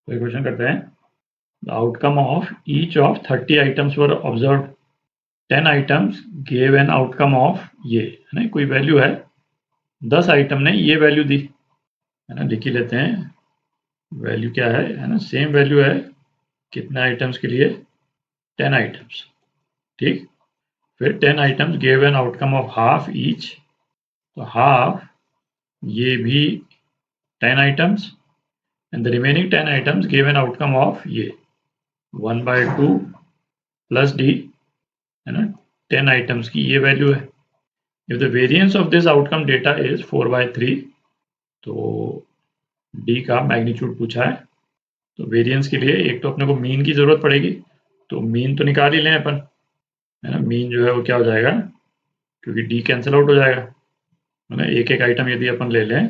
तो ये क्वेश्चन करते हैं, the outcome of each of 30 items were observe, 10 items gave an outcome of ये, है ना, कोई वैल्यू है, 10 आइटम ने ये वैल्यू दी, है ना, लिख ही लेते हैं। वैल्यू क्या है ना, सेम वैल्यू है कितने आइटम्स के लिए, 10 आइटम्स, ठीक। फिर 10 items gave an outcome of half each, तो हाफ ये भी 10 items, and the remaining 10 items gave an outcome of ये 1/2 प्लस डी, है ना, 10 आइटम्स की ये वैल्यू है। If the variance of this outcome data is 4/3, तो डी का मैग्नीट्यूड पूछा है। तो वेरिएंस के लिए एक तो अपने को मीन की जरूरत पड़ेगी, तो मीन तो निकाल ही लें अपन, है ना। मीन जो है वो क्या हो जाएगा, क्योंकि डी कैंसिल आउट हो जाएगा, है ना। एक एक आइटम यदि अपन ले लें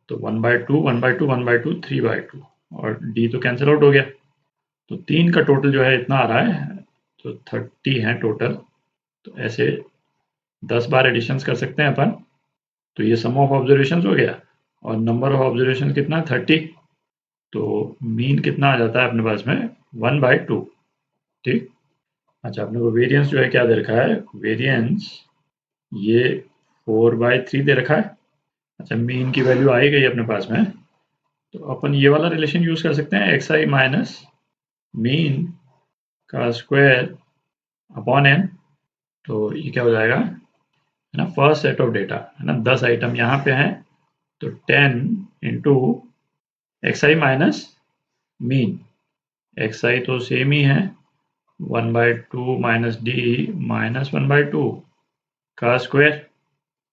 तो 1/2 1/2 1/2 3/2, और डी तो कैंसिल आउट हो गया, तो 3 का टोटल जो है इतना आ रहा है, तो 30 है टोटल। तो ऐसे 10 बार एडिशंस कर सकते हैं अपन। तो ये सम ऑफ ऑब्जर्वेशंस हो गया, और नंबर ऑफ ऑब्जर्वेशन कितना, 30। तो मीन कितना आ जाता है अपने पास में, 1/2, ठीक। अच्छा, अपने को वेरिएंस जो है क्या दे रखा है, वेरिएंस ये 4/3 दे रखा है। अच्छा, मीन की वैल्यू आ ही गई अपने पास में, तो अपन ये वाला रिलेशन यूज कर सकते हैं, xi माइनस मीन का स्क्वायर अपॉन n। तो ये क्या हो जाएगा, है ना, फर्स्ट सेट ऑफ डेटा, है ना, 10 आइटम यहाँ पे हैं, तो 10 into xi minus mean, xi तो सेम ही है, 1/2 माइनस डी माइनस 1/2 का स्क्वायर,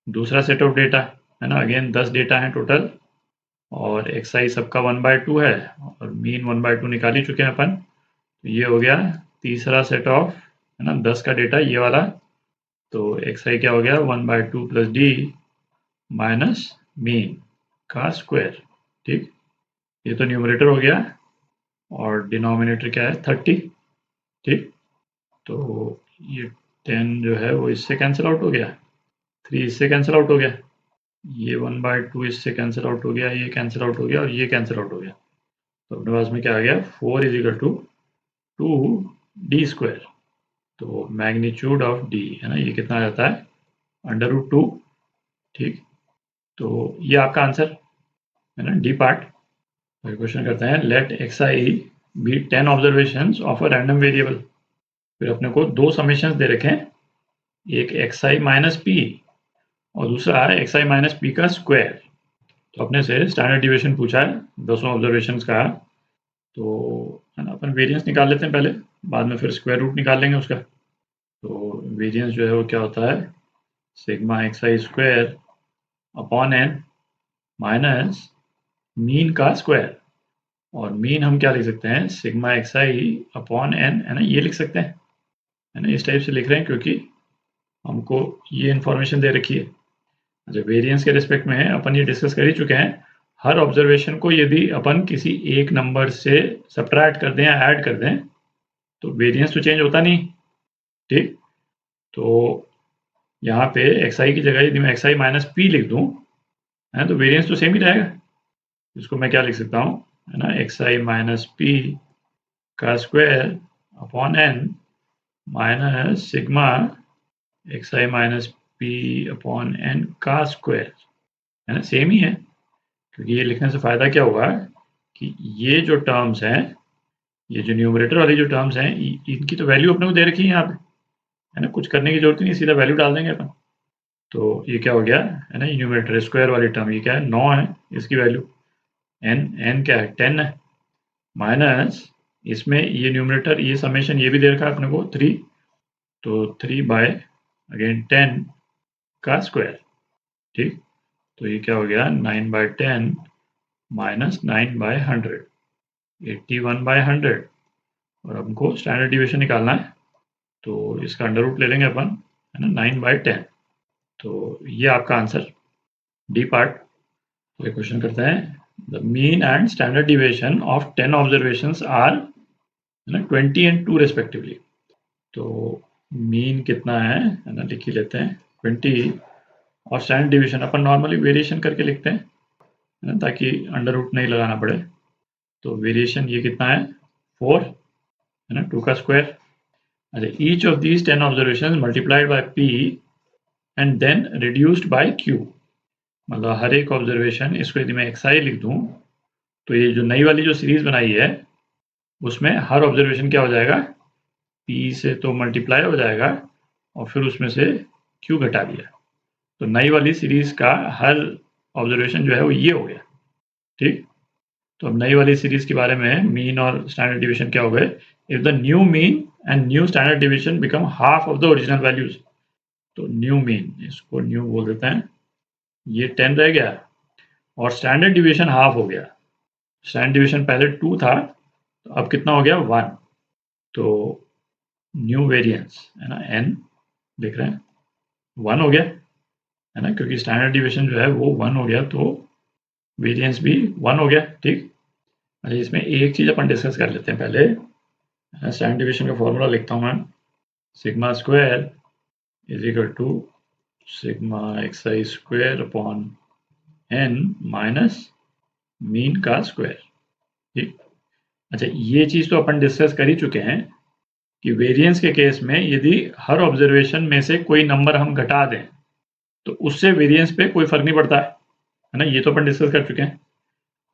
दूसरा सेट ऑफ डेटा, है ना, अगेन 10 डेटा है टोटल, और xi सबका 1/2 है, और मीन 1/2 निकाल ही चुके हैं अपन। तो ये हो गया तीसरा सेट ऑफ, है ना, 10 का डेटा ये वाला। तो xi क्या हो गया, 1/2 प्लस डी माइनस मीन का स्क्वायर, ठीक। ये तो न्यूमरेटर हो गया, और डिनोमिनेटर क्या है, 30, ठीक। तो ये 10 जो है वो इससे कैंसिल आउट हो गया, 3 इससे कैंसिल आउट हो गया, ये 1/2 इससे कैंसिल आउट हो गया, ये कैंसिल आउट हो गया, और ये कैंसिल आउट हो गया। तो अपने पास में क्या आ गया, 4 is equal to 2d square. तो मैग्नीट्यूड ऑफ डी, है ना, ये कितना आ जाता है, √2, ठीक। तो ये आपका आंसर है ना, डी पार्ट। तो क्वेश्चन करते हैं, let xi be 10 observations of a random variable. फिर अपने को दो समेशंस दे रखे हैं, एक xi माइनस पी और दूसरा है xi माइनस पी का स्क्वायर। तो अपने से स्टैंडर्ड डिविएशन पूछा है 200 ऑब्जर्वेशंस का, तो है ना, अपन वेरिएंस निकाल लेते हैं पहले, बाद में फिर स्क्वायर रूट निकाल लेंगे उसका। तो वेरिएंस जो है वो क्या होता है, sigma xi square upon n minus mean का स्क्वायर, और मीन हम क्या लिख सकते हैं, सिग्मा xi अपॉन n, है ना, ये लिख सकते हैं, है ना, इस टाइप से लिख रहे हैं क्योंकि हमको ये इन्फॉर्मेशन दे रखी है। अच्छा, वेरिएंस के रिस्पेक्ट में अपन ये डिस्कस कर ही चुके हैं, हर ऑब्जर्वेशन को यदि अपन किसी एक नंबर से सब्ट्रैक्ट कर दें या ऐड कर दें तो वेरिएंस तो चेंज होता नहीं, ठीक। तो यहाँ पे xi की जगह यदि मैं xi माइनस पी लिख दूँ, है, तो वेरिएंस तो सेम ही रहेगा। इसको मैं क्या लिख सकता हूँ, है ना, xi माइनस पी का square upon n minus sigma xi minus P upon n का स्क्वायर, है ना, सेम ही है। क्योंकि ये लिखने से फ़ायदा क्या होगा कि ये जो टर्म्स हैं, ये जो न्यूमरेटर वाली जो टर्म्स हैं, इनकी तो वैल्यू अपने को दे रखी है यहाँ पे, है ना, कुछ करने की जरूरत ही नहीं, सीधा वैल्यू डाल देंगे अपन। तो ये क्या हो गया, है ना, ये न्यूमरेटर स्क्वायर वाली टर्म ये क्या है, 9 है इसकी वैल्यू, n क्या है, 10 है, माइनस इसमें ये न्यूमरेटर ये समेशन ये भी दे रखा है अपने को 3, तो 3/10 का स्क्वायर, ठीक। तो ये क्या हो गया, 9/10 माइनस 9/100, 81/100, और हमको स्टैंडर्ड डिविएशन निकालना है, तो इसका अंडर रूट ले लेंगे अपन, है ना, 9/10। तो ये आपका आंसर डी पार्ट। तो ये क्वेश्चन करते हैं, the mean and standard deviation of 10 observations are, है ना, 20 एंड 2 रेस्पेक्टिवली। तो मीन कितना है ना, लिख ही लेते हैं 20, और स्टैंडर्ड डिविएशन अपन नॉर्मली वेरिएशन करके लिखते हैं, है ना, ताकि अंडर रूट नहीं लगाना पड़े। तो वेरिएशन ये कितना है 4 है ना, 2 का स्क्वायर। अच्छा, each of these 10 observation multiplied by P and then reduced by Q. मतलब हर एक ऑब्जर्वेशन, इसको यदि मैं एक्सआई लिख दूं तो ये जो नई वाली जो सीरीज बनाई है उसमें हर ऑब्जर्वेशन क्या हो जाएगा, पी से तो मल्टीप्लाई हो जाएगा और फिर उसमें से क्यू घटा दिया, तो नई वाली सीरीज का हर ऑब्जर्वेशन जो है वो ये हो गया। ठीक, तो अब नई वाली सीरीज के बारे में मीन और स्टैंडर्ड डिविएशन क्या हो गए, if the new mean and new standard deviation become half of the original values. तो न्यू मीन, इसको न्यू बोल देते हैं, ये 10 रह गया और स्टैंडर्ड डिविएशन हाफ हो गया। स्टैंडर्ड डिविएशन पहले 2 था, तो अब कितना हो गया 1। तो न्यू वेरिएंस है ना, n लिख रहे हैं 1 हो गया है ना, क्योंकि स्टैंडर्ड डिविएशन जो है वो 1 हो गया तो वेरिएंस भी 1 हो गया। ठीक, अच्छा इसमें एक चीज अपन डिस्कस कर लेते हैं पहले। स्टैंडर्ड डिविएशन का फॉर्मूला लिखता हूं मैं, sigma square is equal to sigma xi square upon n minus mean का स्क्वायर। ठीक, अच्छा ये चीज तो अपन डिस्कस कर ही चुके हैं कि वेरिएंस के केस में यदि हर ऑब्जर्वेशन में से कोई नंबर हम घटा दें तो उससे वेरिएंस पे कोई फर्क नहीं पड़ता है ना, ये तो अपन डिस्कस कर चुके हैं।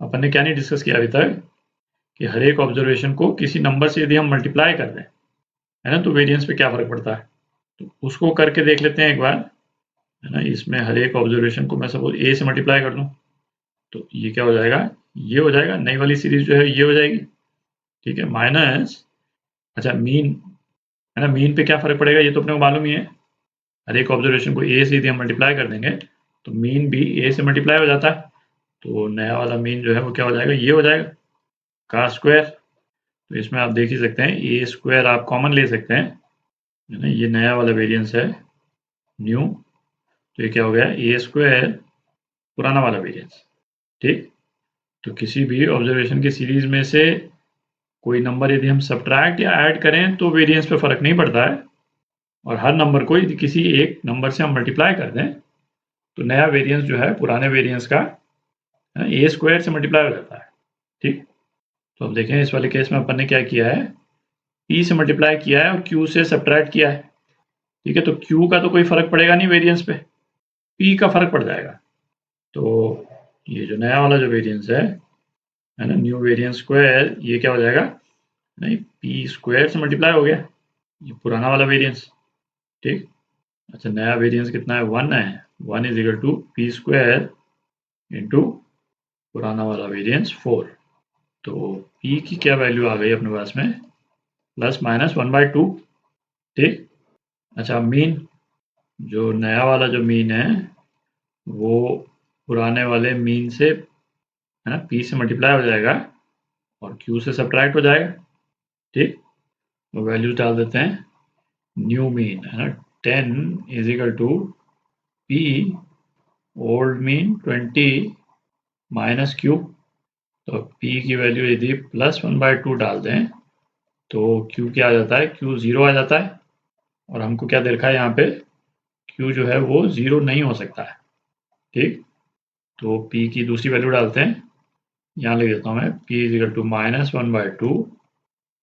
अपन ने क्या नहीं डिस्कस किया अभी तक कि हर एक ऑब्जर्वेशन को किसी नंबर से यदि हम मल्टीप्लाई कर दें है ना, तो वेरिएंस पे क्या फर्क पड़ता है, तो उसको करके देख लेते हैं एक बार है ना। इसमें हर एक ऑब्जर्वेशन को मैं सपोज ए से मल्टीप्लाई कर दूं तो ये क्या हो जाएगा, ये हो जाएगा, नई वाली सीरीज जो है ये हो जाएगी। ठीक है, माइनस, अच्छा मीन है ना, मीन पे क्या फर्क पड़ेगा ये तो अपने को मालूम ही है, हर एक ऑब्जर्वेशन को ए से यदि हम मल्टीप्लाई कर देंगे तो मीन भी ए से मल्टीप्लाई हो जाता है, तो नया वाला मीन जो है वो क्या हो जाएगा, ये हो जाएगा का स्क्वायर। तो इसमें आप देख ही सकते हैं ए स्क्वायर आप कॉमन ले सकते हैं है ना, ये नया वाला वेरिएंस है न्यू, तो ये क्या हो गया ए स्क्वायर पुराना वाला वेरिएंस। ठीक, तो किसी भी ऑब्जर्वेशन की सीरीज में से कोई नंबर यदि हम सब्ट्रैक्ट या ऐड करें तो वेरिएंस पे फर्क नहीं पड़ता है, और हर नंबर को यदि किसी एक नंबर से हम मल्टीप्लाई कर दें तो नया वेरिएंस जो है पुराने वेरिएंस का ए स्क्वायर से मल्टीप्लाई हो जाता है। ठीक, तो अब देखें इस वाले केस में अपन ने क्या किया है, पी से मल्टीप्लाई किया है और क्यू से सब्ट्रैक्ट किया है। ठीक है, तो क्यू का तो कोई फर्क पड़ेगा नहीं वेरिएंस पे, पी का फर्क पड़ जाएगा। तो ये जो नया वाला जो वेरिएंस है ना, न्यू वेरिएंस स्क्वायर, ये क्या हो जाएगा, नहीं पी स्क्वायर से मल्टीप्लाई हो गया ये पुराना वाला वेरिएंस। ठीक, अच्छा नया वेरिएंस कितना है 1 है, 1 is equal to P square into पुराना वाला वेरिएंस 4। तो p की क्या वैल्यू आ गई अपने पास में, प्लस माइनस 1/2। ठीक, अच्छा मीन, जो नया वाला जो मीन है वो पुराने वाले मीन से है ना p से मल्टीप्लाई हो जाएगा और q से सब्ट्रैक्ट हो जाएगा। ठीक, तो वैल्यूज डाल देते हैं, न्यू मीन है ना 10 is equal to p old mean 20 minus q। तो p की वैल्यू यदि प्लस 1/2 डाल दें तो q क्या आ जाता है, q 0 आ जाता है, और हमको क्या दे रखा है यहाँ पे, q जो है वो 0 नहीं हो सकता है। ठीक, तो p की दूसरी वैल्यू डालते हैं, यहाँ लिख देता हूँ मैं p इज इक्वल टू -1/2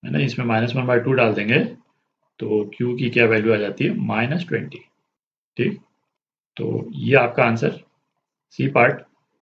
है ना, इसमें -1/2 डाल देंगे तो q की क्या वैल्यू आ जाती है -20। ठीक, तो ये आपका आंसर सी पार्ट